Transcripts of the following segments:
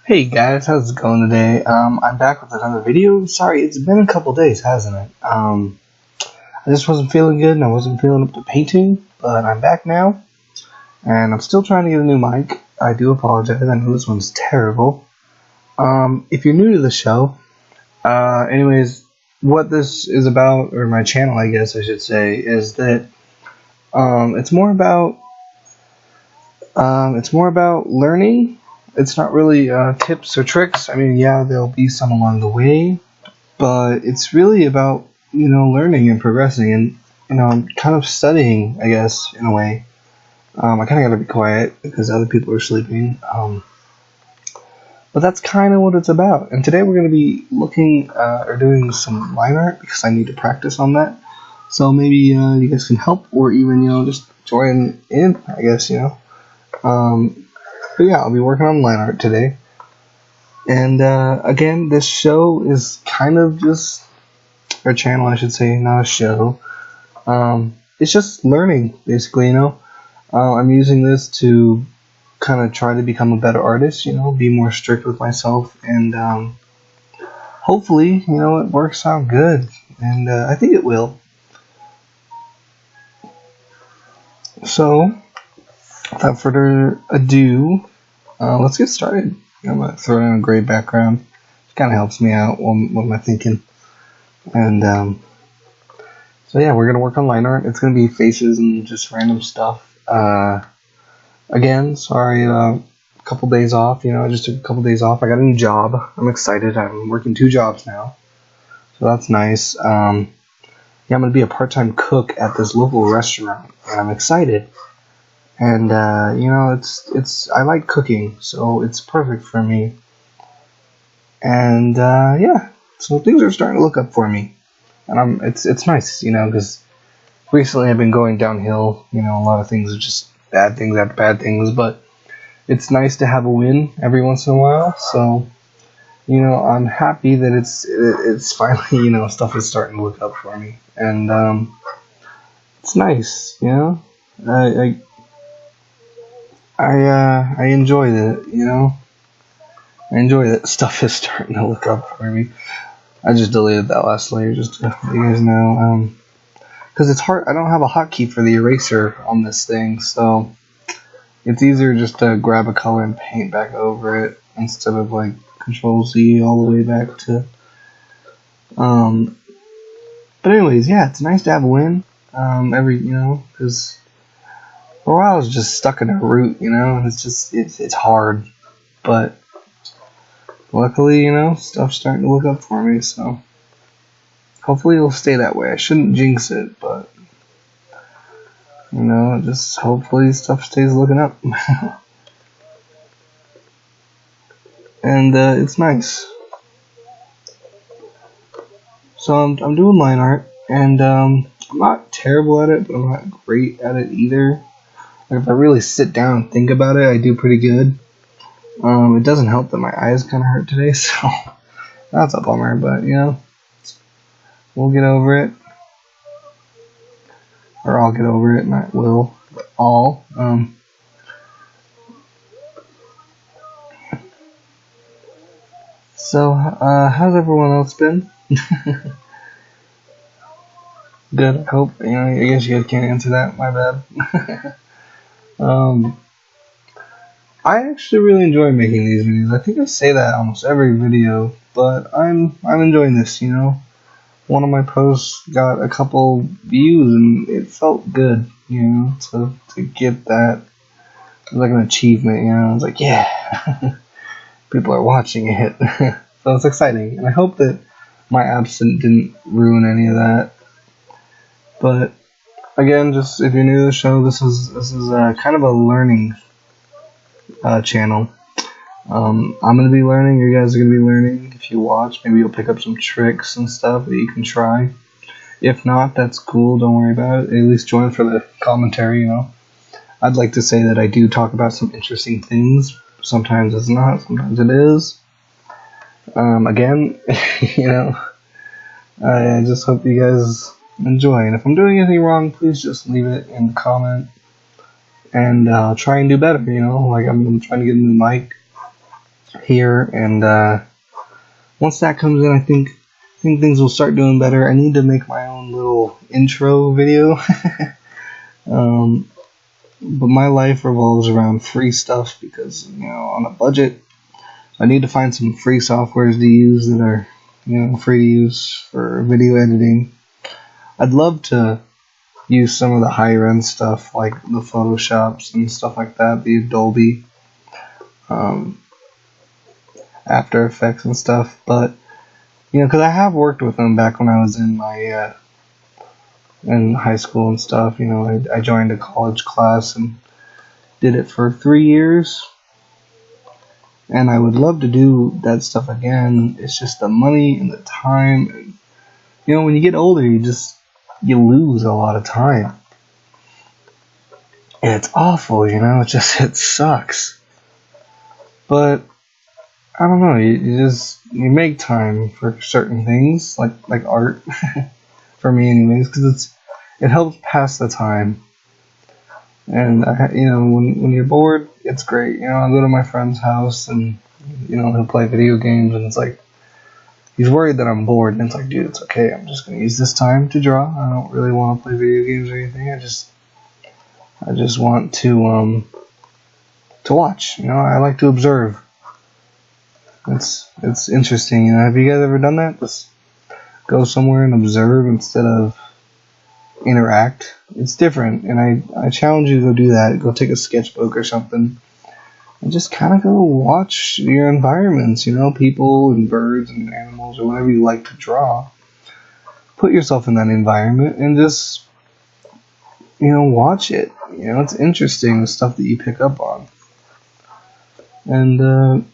Hey guys, how's it going today? I'm back with another video. Sorry, it's been a couple days, hasn't it? I just wasn't feeling good and I wasn't feeling up to painting, but I'm back now, and I'm still trying to get a new mic. I do apologize, I know this one's terrible. If you're new to the show, anyways, what this is about, or my channel I guess I should say, is that it's more about learning. It's not really tips or tricks. I mean, yeah, there'll be some along the way, but it's really about, learning and progressing and, kind of studying, I guess, in a way. I kind of got to be quiet because other people are sleeping. But that's kind of what it's about. And today we're going to be looking or doing some line art because I need to practice on that. So maybe you guys can help, or even, just join in, I guess, But yeah, I'll be working on line art today. And again, this show is kind of just, or channel I should say, not a show. It's just learning, basically, I'm using this to kind of try to become a better artist, be more strict with myself, and hopefully, it works out good. And I think it will. So, without further ado, let's get started. I'm going to throw in a gray background. It kind of helps me out. What am I thinking? And so yeah, we're going to work on line art. It's going to be faces and just random stuff. Again, sorry, a couple days off. I just took a couple days off. I got a new job. I'm excited. I'm working 2 jobs now, so that's nice. Yeah, I'm going to be a part-time cook at this local restaurant, and I'm excited. And it's I like cooking, so it's perfect for me. And yeah, so things are starting to look up for me, and it's nice, because recently I've been going downhill. A lot of things are just bad things after bad things, but it's nice to have a win every once in a while. So I'm happy that it's finally stuff is starting to look up for me, and it's nice. I enjoy that, I enjoy that stuff is starting to look up for me. I just deleted that last layer just to let you guys know, because it's hard. I don't have a hotkey for the eraser on this thing, so it's easier just to grab a color and paint back over it instead of like Control-Z all the way back to. But anyways, yeah, it's nice to have a win. Because for a while I was just stuck in a route, and it's hard, but luckily, stuff's starting to look up for me, so hopefully it'll stay that way. I shouldn't jinx it, but just hopefully stuff stays looking up. And it's nice. So I'm doing line art, and I'm not terrible at it, but I'm not great at it either. Like, if I really sit down and think about it, I do pretty good. It doesn't help that my eyes kind of hurt today, so that's a bummer, but we'll get over it. Or I'll get over it, not will, but all. So, how's everyone else been? Good, I hope. I guess you guys can't answer that, my bad. I actually really enjoy making these videos. I think I say that almost every video, but I'm enjoying this, One of my posts got a couple views, and it felt good, to get that. It was like an achievement, I was like, yeah, people are watching it. So it's exciting, and I hope that my absence didn't ruin any of that. But again, just if you're new to the show, this is kind of a learning channel. I'm gonna be learning. You guys are gonna be learning. If you watch, maybe you'll pick up some tricks and stuff that you can try. If not, that's cool. Don't worry about it. At least join for the commentary. I'd like to say that I do talk about some interesting things. Sometimes it's not. Sometimes it is. Again, I just hope you guys enjoy. And if I'm doing anything wrong, please just leave it in the comment. And try and do better, like I'm trying to get a new mic. here, and once that comes in, I think things will start doing better. I need to make my own little intro video. But my life revolves around free stuff because, on a budget, I need to find some free softwares to use that are, free to use for video editing. I'd love to use some of the higher end stuff like the Photoshops and stuff like that, the Adobe, After Effects and stuff, but because I have worked with them back when I was in my in high school and stuff. I joined a college class and did it for 3 years, and I would love to do that stuff again. It's just the money and the time, and when you get older, you lose a lot of time, and it's awful. It sucks, but I don't know. You make time for certain things like art, for me anyways, because it helps pass the time. And when you're bored, it's great. I go to my friend's house and he'll play video games, and it's like he's worried that I'm bored, and it's like, dude, it's okay. I'm just gonna use this time to draw. I don't really want to play video games or anything. I just want to watch. I like to observe. It's interesting. Have you guys ever done that? Just go somewhere and observe instead of interact. It's different, and I challenge you to go do that. Go take a sketchbook or something and just kind of go watch your environments, people and birds and animals or whatever you like to draw. Put yourself in that environment and just watch it. It's interesting, the stuff that you pick up on. And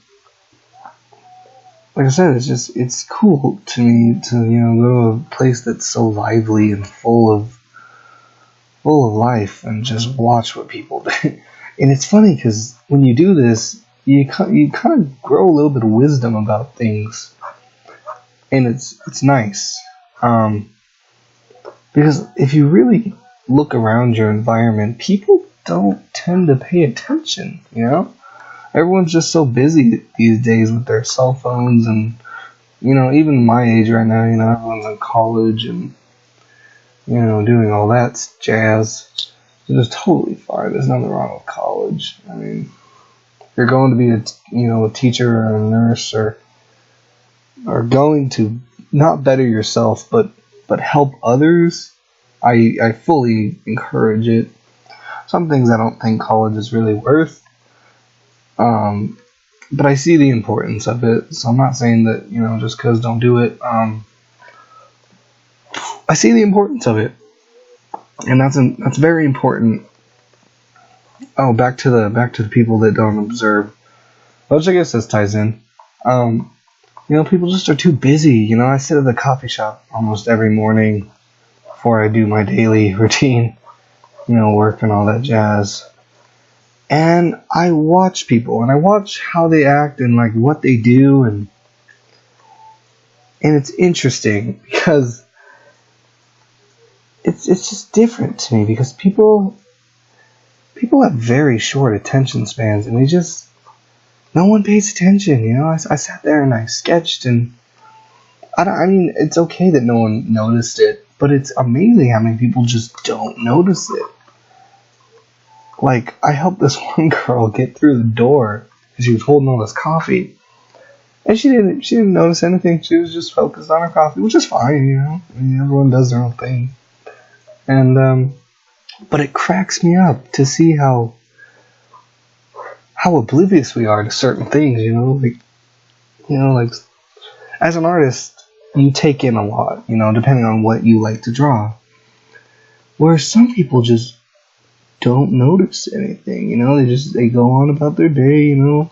like I said, it's cool to me to go to a place that's so lively and full of life and just watch what people do. And it's funny because when you do this, you kind of grow a little bit of wisdom about things, and it's nice. Because if you really look around your environment, people don't tend to pay attention. Everyone's just so busy these days with their cell phones, and even my age right now, everyone's in college and doing all that jazz. It's totally fine. There's nothing wrong with college. I mean, if you're going to be a teacher or a nurse, or going to not better yourself but help others, I fully encourage it. Some things I don't think college is really worth. But I see the importance of it, so I'm not saying that, just because don't do it. I see the importance of it, and that's very important. Oh, back to the people that don't observe, which I guess this ties in. People just are too busy. I sit at the coffee shop almost every morning before I do my daily routine, work and all that jazz. And I watch people, and I watch how they act and like what they do, and it's interesting because it's just different to me, because people have very short attention spans, and no one pays attention. I sat there and I sketched, and I mean, it's okay that no one noticed it, but it's amazing how many people just don't notice it. Like, I helped this one girl get through the door because she was holding all this coffee, and she didn't notice anything. She was just focused on her coffee, which is fine. I mean, everyone does their own thing. And but it cracks me up to see how oblivious we are to certain things. Like as an artist, you take in a lot. Depending on what you like to draw. Whereas some people just don't notice anything, they go on about their day, and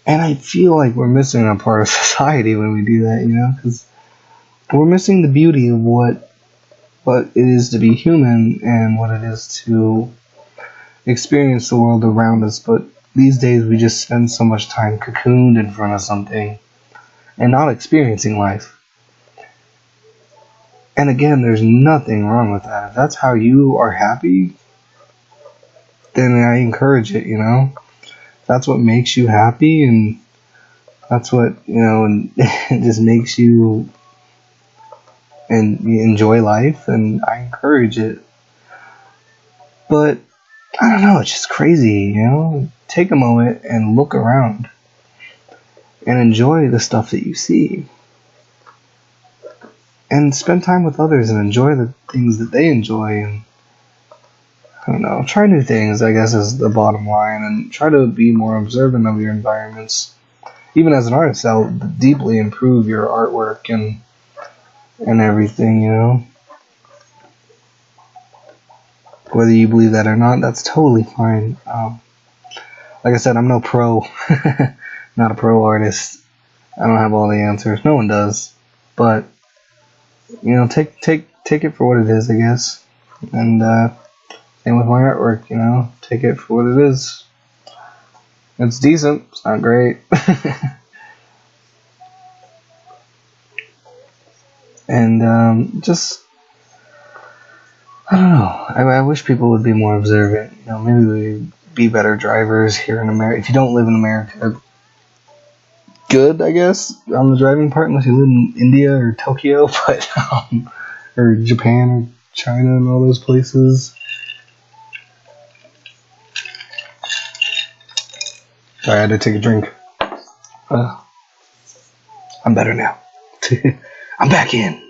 I feel like we're missing a part of society when we do that, because we're missing the beauty of what it is to be human and what it is to experience the world around us. But these days we just spend so much time cocooned in front of something and not experiencing life. And again, there's nothing wrong with that. If that's how you are happy, then I encourage it, that's what makes you happy, and that's what, and it just makes you and you enjoy life, and I encourage it. But I don't know, it's just crazy, Take a moment and look around and enjoy the stuff that you see. And spend time with others and enjoy the things that they enjoy, and I don't know, try new things, I guess, is the bottom line, and try to be more observant of your environments. Even as an artist, that'll deeply improve your artwork and everything, Whether you believe that or not, that's totally fine. Like I said, I'm no pro, not a pro artist. I don't have all the answers. No one does. But take it for what it is, I guess. And same with my artwork, take it for what it is. It's decent. It's not great. And just, I don't know. I wish people would be more observant. Maybe we'd be better drivers here in America. If you don't live in America, good, I guess, on the driving part, unless you live in India or Tokyo, but or Japan or China and all those places. Sorry, I had to take a drink. I'm better now. I'm back in.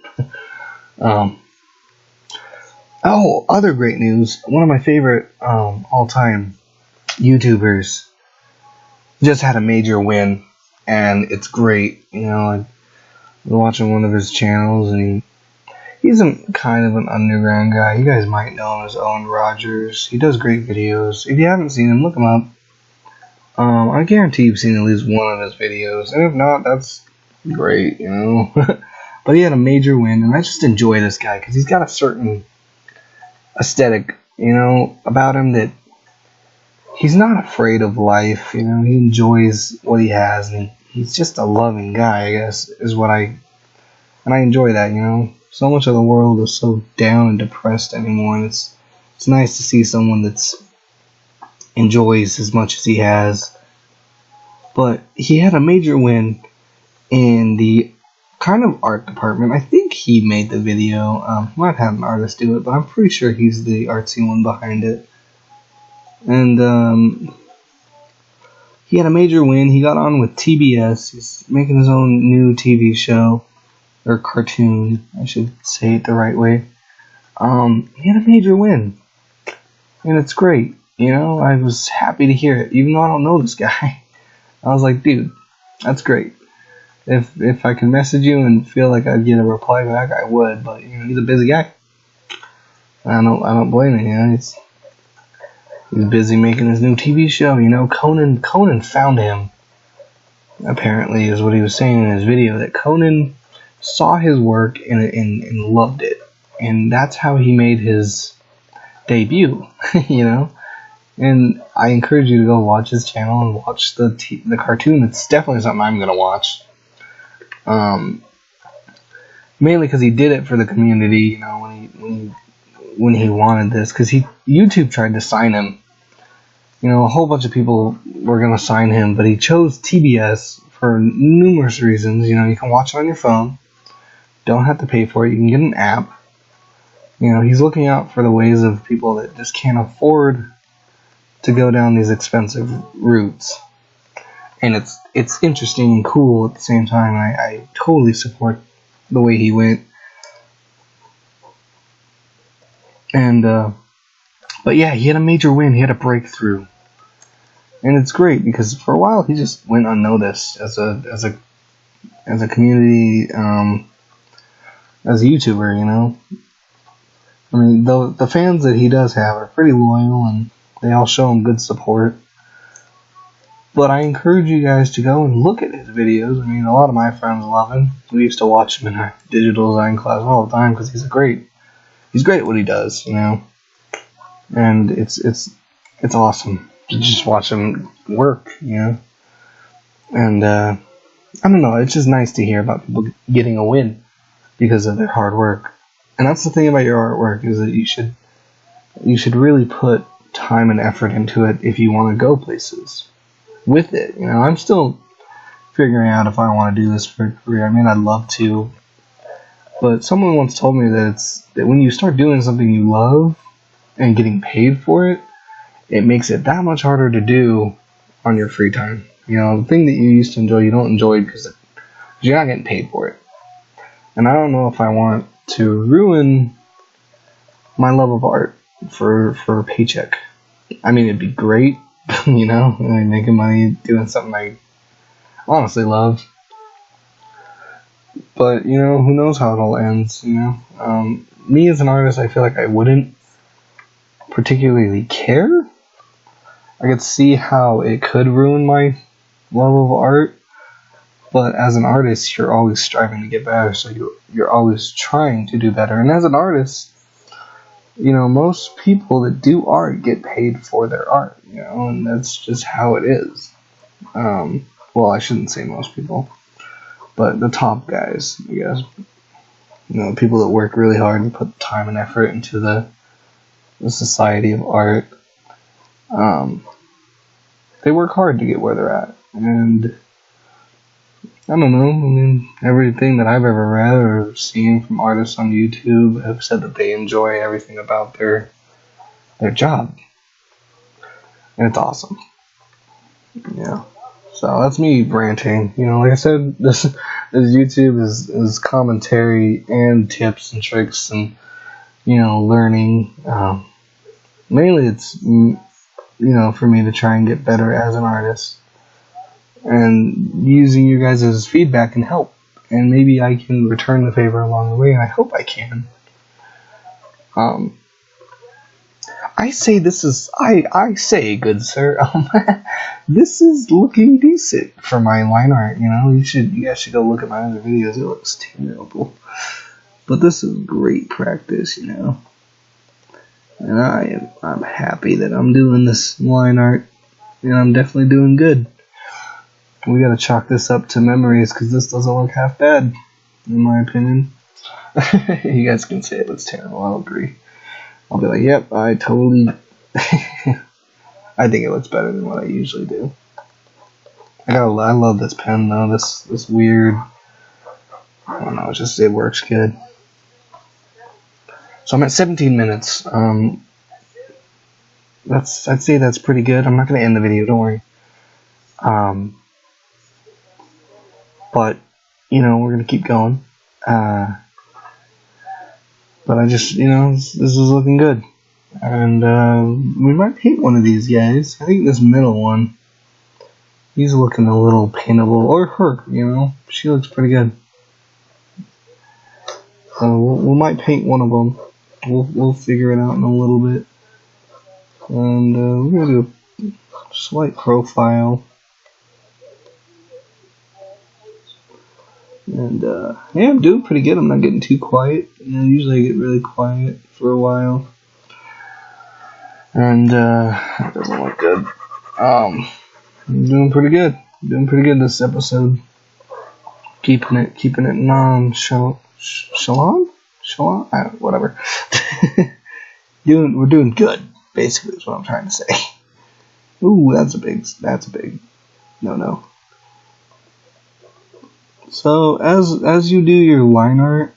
Other great news. One of my favorite all-time YouTubers just had a major win, and it's great. I was watching one of his channels, and he's kind of an underground guy. You guys might know him as Owen Rogers. He does great videos. If you haven't seen him, look him up. I guarantee you've seen at least one of his videos, and if not, that's great, But he had a major win, and I just enjoy this guy because he's got a certain aesthetic, about him, that he's not afraid of life. He enjoys what he has, and he's just a loving guy, I guess, and I enjoy that. So much of the world is so down and depressed anymore, and it's nice to see someone that's enjoys as much as he has. But he had a major win in the kind of art department. I think he made the video. Might have an artist do it, but I'm pretty sure he's the artsy one behind it. And he had a major win. He got on with TBS. He's making his own new TV show, or cartoon, I should say it the right way. He had a major win, and it's great. I was happy to hear it, even though I don't know this guy. I was like, dude, that's great. If I could message you and feel like I'd get a reply back, I would. But he's a busy guy. I don't blame him. He's busy making his new TV show. Conan found him. Apparently, is what he was saying in his video, that Conan saw his work and loved it, and that's how he made his debut. And I encourage you to go watch his channel and watch the cartoon. It's definitely something I'm gonna watch. Mainly because he did it for the community, when he wanted this, because YouTube tried to sign him. A whole bunch of people were gonna sign him, but he chose TBS for numerous reasons. You can watch it on your phone, don't have to pay for it. You can get an app. He's looking out for the ways of people that just can't afford to go down these expensive routes. And it's interesting and cool at the same time. I totally support the way he went. And but yeah, he had a major win. He had a breakthrough, and it's great because for a while he just went unnoticed as a community, as a YouTuber. I mean, the fans that he does have are pretty loyal, and they all show him good support. But I encourage you guys to go and look at his videos. I mean, a lot of my friends love him. We used to watch him in our digital design class all the time because he's great at what he does, And it's awesome to just watch him work, And I don't know, it's just nice to hear about people getting a win because of their hard work. And that's the thing about your artwork, is that you should really put time and effort into it if you want to go places. with it. You know, I'm still figuring out if I want to do this for a career. I mean, I'd love to, but someone once told me that when you start doing something you love and getting paid for it, it makes it that much harder to do on your free time. You know, the thing that you used to enjoy, you don't enjoy because you're not getting paid for it. And I don't know if I want to ruin my love of art for a paycheck. I mean, it'd be great, you know, making money doing something I honestly love. But, you know, who knows how it all ends, you know. Me as an artist, I feel like I wouldn't particularly care. I could see how it could ruin my love of art, but as an artist, you're always striving to get better, so you're always trying to do better. And as an artist, you know, most people that do art get paid for their art, you know, and that's just how it is. Well, I shouldn't say most people, but the top guys, I guess. You know, people that work really hard and put time and effort into the society of art. They work hard to get where they're at, and I don't know. I mean, everything that I've ever read or seen from artists on YouTube have said that they enjoy everything about their job, and it's awesome. Yeah. So that's me ranting. You know, like I said, this YouTube is commentary and tips and tricks and, you know, learning. Mainly, it's you know, for me to try and get better as an artist, and using you guys as feedback and help, and maybe I can return the favor along the way, and I hope I can. I say this is, I say, good sir, this is looking decent for my line art, you know. You guys should go look at my other videos. It looks terrible, but this is great practice, you know. And I'm happy that I'm doing this line art, and I'm definitely doing good. We gotta chalk this up to memories, because this doesn't look half bad, in my opinion. You guys can say it looks terrible, I'll agree. I'll be like, yep, I totally... I think it looks better than what I usually do. I love this pen, though, this weird... I don't know, it works good. So I'm at 17 minutes. I'd say that's pretty good. I'm not gonna end the video, don't worry. But, you know, we're gonna keep going. But I just, you know, this is looking good. And we might paint one of these guys. I think this middle one, he's looking a little paintable. Or her, you know, she looks pretty good. We might paint one of them. We'll figure it out in a little bit. And we're gonna do a slight profile. And yeah, I'm doing pretty good. I'm not getting too quiet. You know, usually I get really quiet for a while, and it doesn't look good. I'm doing pretty good. This episode. Keeping it nonchalant, whatever. We're doing good. Basically, is what I'm trying to say. Ooh, that's a big no. So as you do your line art,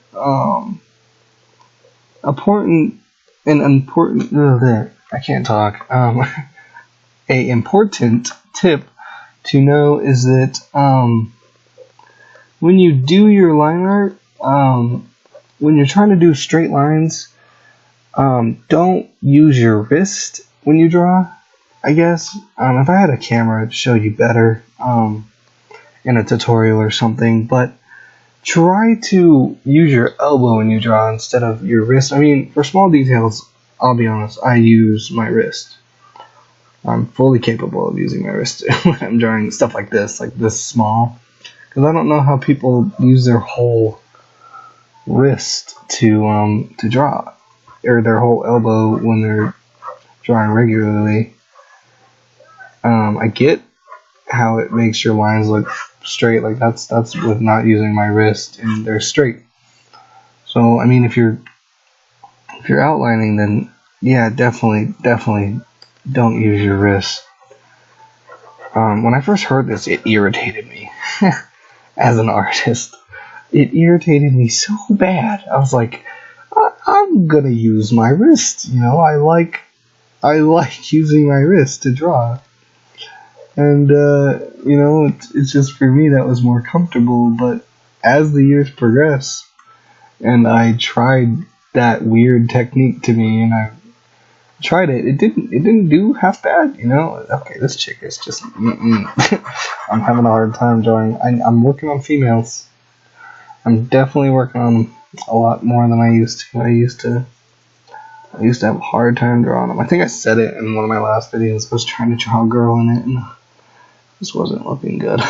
important tip to know is that when you do your line art, when you're trying to do straight lines, don't use your wrist when you draw. I guess if I had a camera, it'd show you better. In a tutorial or something, but try to use your elbow when you draw instead of your wrist. I mean, for small details, I'll be honest, I use my wrist. I'm fully capable of using my wrist when I'm drawing stuff like this small, because I don't know how people use their whole wrist to draw, or their whole elbow when they're drawing regularly. I get how it makes your lines look straight, like that's with not using my wrist, and they're straight. So I mean, if you're outlining, then yeah, definitely don't use your wrist. When I first heard this, it irritated me as an artist. It irritated me so bad. I was like, I'm gonna use my wrist. You know, I like using my wrist to draw. And, you know, it's just for me that was more comfortable. But as the years progress, and I tried that weird technique to me, and I tried it, it didn't do half bad, you know. Okay, this chick is just, I'm having a hard time drawing. I'm working on females. I'm definitely working on them a lot more than I used to. I used to have a hard time drawing them. I think I said it in one of my last videos. I was trying to draw a girl in it, and this wasn't looking good.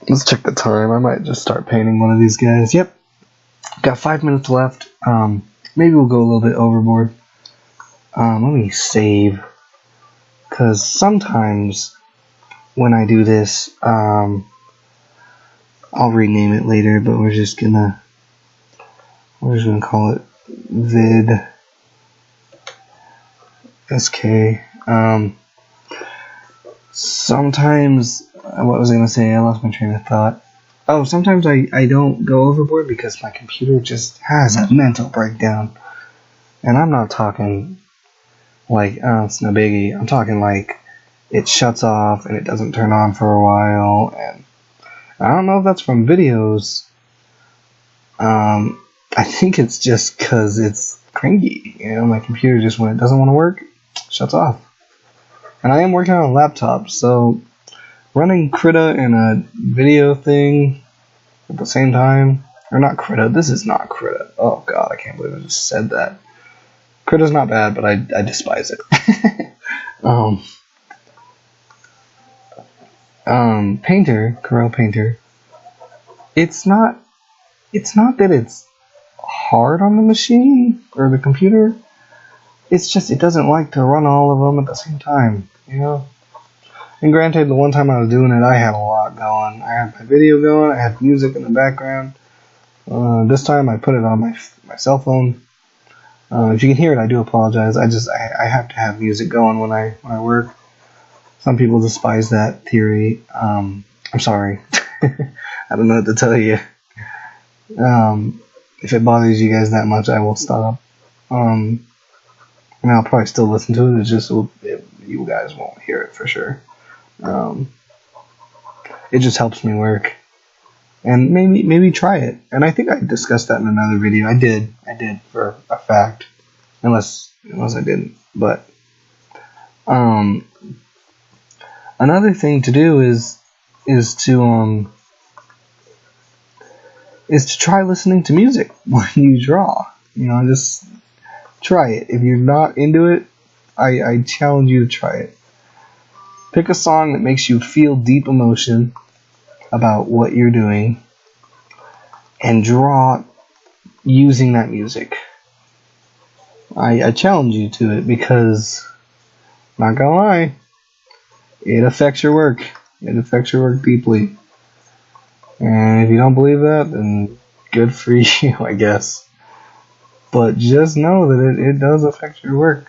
Let's check the time. I might just start painting one of these guys. Yep, got 5 minutes left. Maybe we'll go a little bit overboard. Let me save, because sometimes when I do this, I'll rename it later, but we're just gonna call it vid sk. Sometimes, what was I gonna say? I lost my train of thought. Oh, sometimes I don't go overboard because my computer just has a mental breakdown. And I'm not talking like, oh, it's no biggie. I'm talking like it shuts off and it doesn't turn on for a while. And I don't know if that's from videos. I think it's just because it's cranky. You know, my computer just, when it doesn't want to work, shuts off. And I am working on a laptop, so running Krita and a video thing at the same time, or not Krita, this is not Krita. Oh god, I can't believe I just said that. Krita's not bad, but I despise it. Painter, Corel Painter, it's not that it's hard on the machine or the computer, it's just it doesn't like to run all of them at the same time, you know? And granted, the one time I was doing it, I had a lot going. I had my video going, I had music in the background. This time I put it on my cell phone. If you can hear it, I do apologize. I have to have music going when I work. Some people despise that theory. I'm sorry. I don't know what to tell you. If it bothers you guys that much, I will stop. And I'll probably still listen to it. It's just you guys won't hear it for sure. It just helps me work, and maybe try it. And I think I discussed that in another video. I did for a fact, unless I didn't. But another thing to do is to try listening to music when you draw. You know, just try it. If you're not into it, I challenge you to try it. Pick a song that makes you feel deep emotion about what you're doing and draw using that music. I challenge you to it because, not gonna lie, it affects your work. It affects your work deeply. And if you don't believe that, then good for you, I guess. But just know that it does affect your work.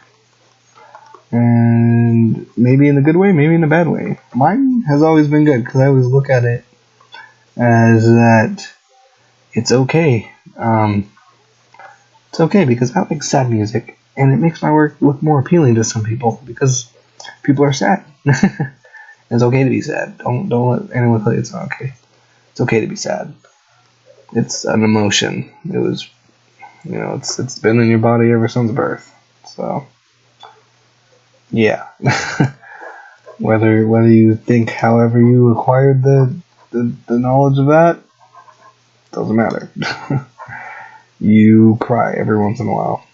And maybe in a good way, maybe in a bad way. Mine has always been good, because I always look at it as that it's okay. It's okay because I like sad music, and it makes my work look more appealing to some people, because people are sad. It's okay to be sad. Don't let anyone tell you it's not okay. It's okay to be sad. It's an emotion. It was, you know, it's been in your body ever since birth. So, yeah. Whether you think however you acquired the knowledge of that, doesn't matter. You cry every once in a while.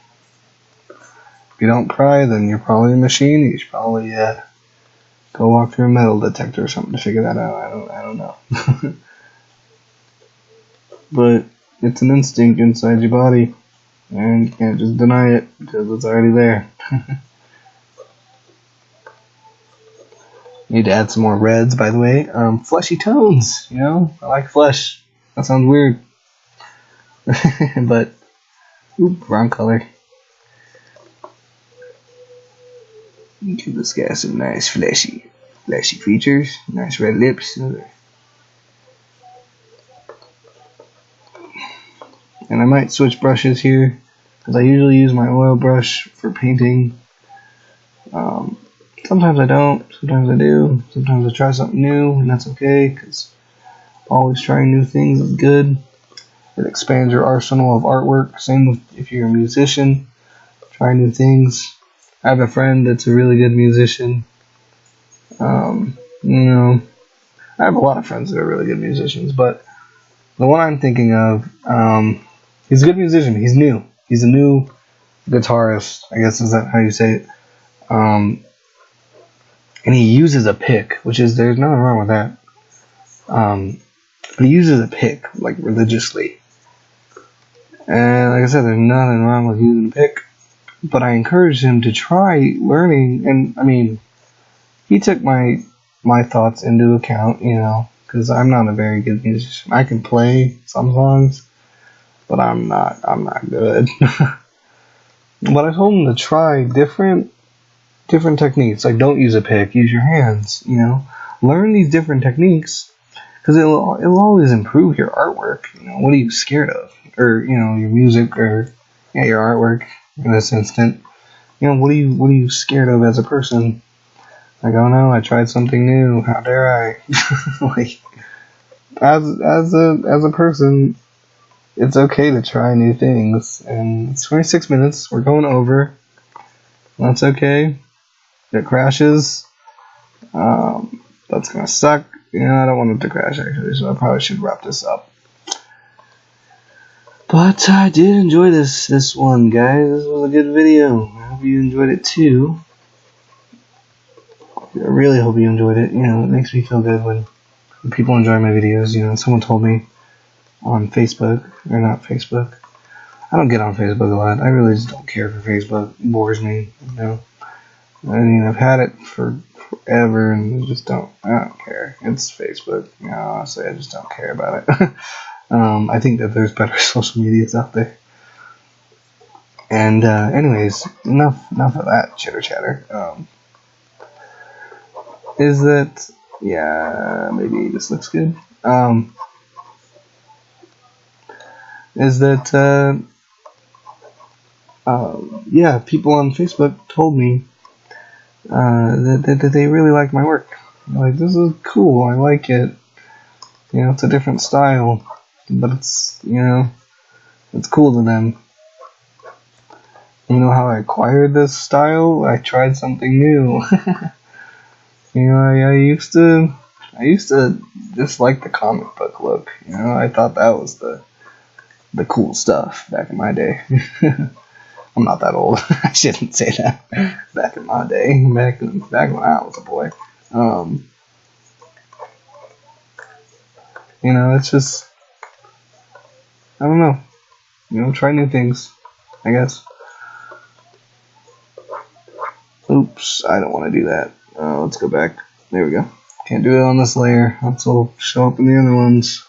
If you don't cry, then you're probably a machine. You should probably go walk through a metal detector or something to figure that out. I don't know. But it's an instinct inside your body, and you can't just deny it because it's already there. Need to add some more reds, by the way. Fleshy tones, you know? I like flesh. That sounds weird. But, wrong color. Give this guy some nice flashy features, nice red lips. And I might switch brushes here, because I usually use my oil brush for painting. Sometimes I don't, sometimes I do, sometimes I try something new, and that's okay, because always trying new things is good. It expands your arsenal of artwork. Same with if you're a musician, try new things. I have a friend that's a really good musician. You know, I have a lot of friends that are really good musicians, but the one I'm thinking of, he's a good musician. He's new. He's a new guitarist, I guess is that how you say it. And he uses a pick, which is, there's nothing wrong with that. But he uses a pick, like, religiously. And like I said, there's nothing wrong with using a pick. But I encouraged him to try learning, and I mean, he took my thoughts into account, you know, because I'm not a very good musician. I can play some songs, but I'm not good. But I told him to try different techniques. Like, don't use a pick, use your hands, you know. Learn these different techniques, because it'll always improve your artwork. You know, what are you scared of? Or, you know, your music, or your artwork in this instant. You know, what are you scared of as a person? Like, oh no, I tried something new. How dare I? Like, as a person, it's okay to try new things. And it's 26 minutes. We're going over. That's okay. If it crashes, that's gonna suck. You know, I don't want it to crash actually, so I probably should wrap this up. But I did enjoy this one, guys. This was a good video. I hope you enjoyed it too. I really hope you enjoyed it. You know, it makes me feel good when people enjoy my videos. You know, someone told me on Facebook, or not Facebook. I don't get on Facebook a lot. I really just don't care for Facebook. It bores me, you know. I mean, I've had it for forever, and I don't care. It's Facebook. You know, honestly, I just don't care about it. I think that there's better social medias out there. And anyways, enough of that chitter chatter. Is that, yeah, maybe this looks good. Is that yeah, people on Facebook told me that they really like my work. Like, this is cool. I like it. You know, it's a different style, but it's, you know, it's cool to them. You know how I acquired this style? I tried something new. You know, I used to just like the comic book look. You know, I thought that was the cool stuff back in my day. I'm not that old. I shouldn't say that. Back in my day, back when I was a boy. You know, it's just, I don't know. You know, try new things, I guess. Oops, I don't want to do that. Let's go back. There we go. Can't do it on this layer. That'll show up in the other ones.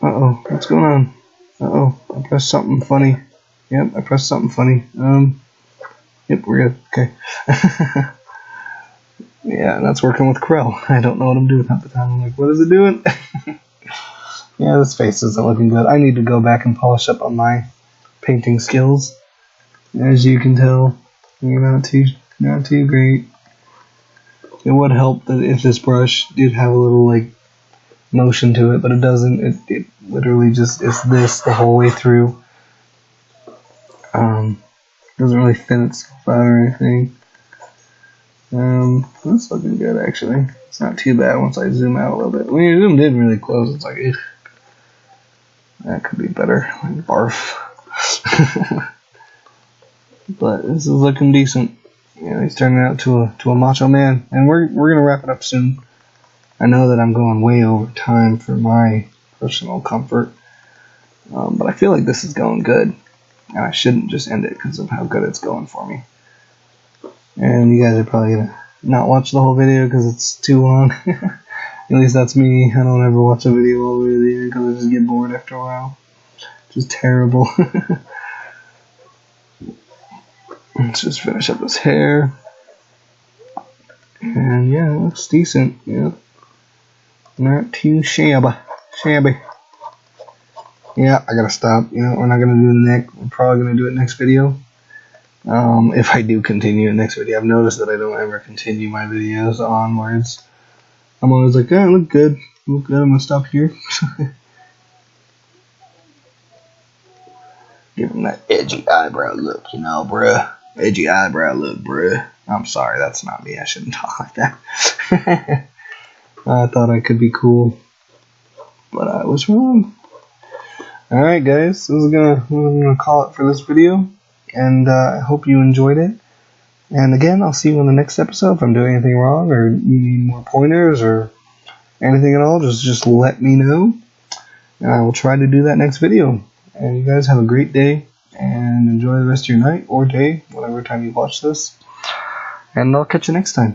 Uh-oh, what's going on? Uh-oh, I pressed something funny. Yep, I pressed something funny. Yep, we're good. Okay. Yeah, that's working with Krell. I don't know what I'm doing half the time. I'm like, what is it doing? Yeah, this face isn't looking good. I need to go back and polish up on my painting skills. As you can tell, you're not too great. It would help that if this brush did have a little, like, motion to it, but it doesn't. It literally just is this the whole way through. Doesn't really thin itself out or anything. That's looking good actually. It's not too bad once I zoom out a little bit. When you zoomed in really close, it's like, ugh, that could be better. Like, barf. But this is looking decent. You know, he's turning out to a macho man, and we're gonna wrap it up soon. I know that I'm going way over time for my personal comfort, but I feel like this is going good, and I shouldn't just end it because of how good it's going for me. And you guys are probably gonna not watch the whole video because it's too long. At least that's me. I don't ever watch a video all the way to the end because I just get bored after a while. Just terrible. Let's just finish up his hair. And yeah, it looks decent. Yeah, not too shabby. Yeah, I gotta stop. You know, we're not gonna do the neck. We're probably gonna do it next video. If I do continue it next video, I've noticed that I don't ever continue my videos onwards. I'm always like, oh, look good. Look good. I'm gonna stop here. Give him that edgy eyebrow look, you know, bruh. Edgy eyebrow look, bruh. I'm sorry, that's not me. I shouldn't talk like that. I thought I could be cool, but I was wrong. Alright guys, I'm gonna call it for this video, and I hope you enjoyed it. And again, I'll see you in the next episode. If I'm doing anything wrong, or you need more pointers, or anything at all, just let me know, and I will try to do that next video. And you guys have a great day, and enjoy the rest of your night, or day, whatever time you watch this. And I'll catch you next time.